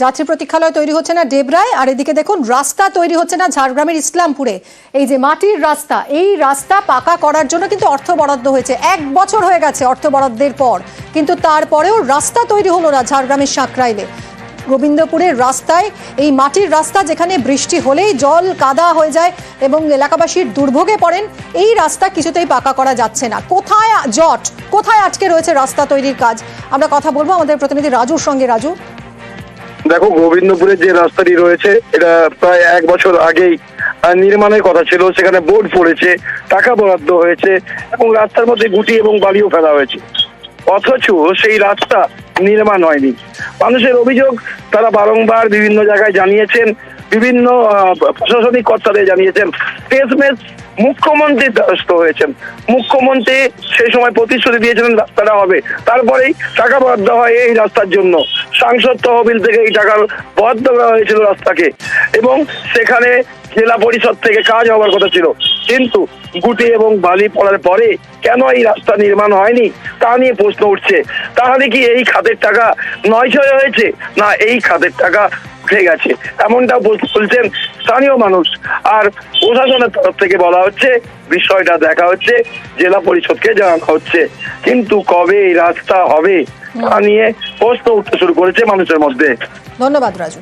যাত্রী প্রতীক্ষালয় তৈরি হচ্ছে না ডেবরায়, আর এদিকে দেখুন রাস্তা তৈরি হচ্ছে না ঝাড়গ্রামের ইসলামপুরে। এই যে মাটির রাস্তা, এই রাস্তা পাকা করার জন্য কিন্তু অর্থ বরাদ্দ হয়েছে, 1 বছর হয়ে গেছে অর্থ বরাদ্দের পর, কিন্তু তারপরেও রাস্তা তৈরি হলো না ঝাড়গ্রামের সাঁকরাইলে। গোবিন্দপুরের রাস্তায়, এই মাটির রাস্তা যেখানে বৃষ্টি হলেই জল কাদা হয়ে যায় এবং এলাকাবাসীর দুর্ভোগে পড়েন, এই রাস্তা কিছুতেই পাকা করা যাচ্ছে না। কোথায় জট, কোথায় আটকে রয়েছে রাস্তা তৈরির কাজ, আমরা কথা বলবো আমাদের প্রতিনিধি রাজুর সঙ্গে। রাজু, দেখো, গোবিন্দপুরের যে রাস্তাটি রয়েছে এটা প্রায় 1 বছর আগেই নির্মাণের কথা ছিল। সেখানে বোর্ড পড়েছে, টাকা বরাদ্দ হয়েছে এবং রাস্তার মধ্যে গুটি এবং বালিও ফেলা হয়েছে, অথচ সেই রাস্তা নির্মাণ হয়নি। মানুষের অভিযোগ, তারা বারংবার বিভিন্ন জায়গায় জানিয়েছেন, বিভিন্ন প্রশাসনিক কর্তাদের জানিয়েছেন। শেষমেশ মুখ্যমন্ত্রীর দ্বারস্থ হয়েছেন। মুখ্যমন্ত্রী সেই সময় প্রতিশ্রুতি দিয়েছিলেন রাস্তাটা হবে, তারপরেই টাকা বরাদ্দ হয় এই রাস্তার জন্য। সাংসদ তহবিল থেকে এই টাকা বরাদ্দ করা হয়েছিল রাস্তাকে, এবং সেখানে জেলা পরিষদ থেকে কাজ হওয়ার কথা ছিল। কিন্তু গুটি এবং বালি পড়ার পরে কেন এই রাস্তা নির্মাণ হয়নি তা নিয়ে প্রশ্ন উঠছে। তাহলে কি এই খাতের টাকা নয়ছয় হয়েছে, না এই খাতের টাকা উঠে গেছে, এমনটা বলছেন স্থানীয় মানুষ। আর প্রশাসনের তরফ থেকে বলা হচ্ছে বিষয়টা দেখা হচ্ছে, জেলা পরিষদকে জানানো হচ্ছে, কিন্তু কবে এই রাস্তা হবে তা নিয়ে প্রশ্ন উঠতে শুরু করেছে মানুষের মধ্যে। ধন্যবাদ রাজু।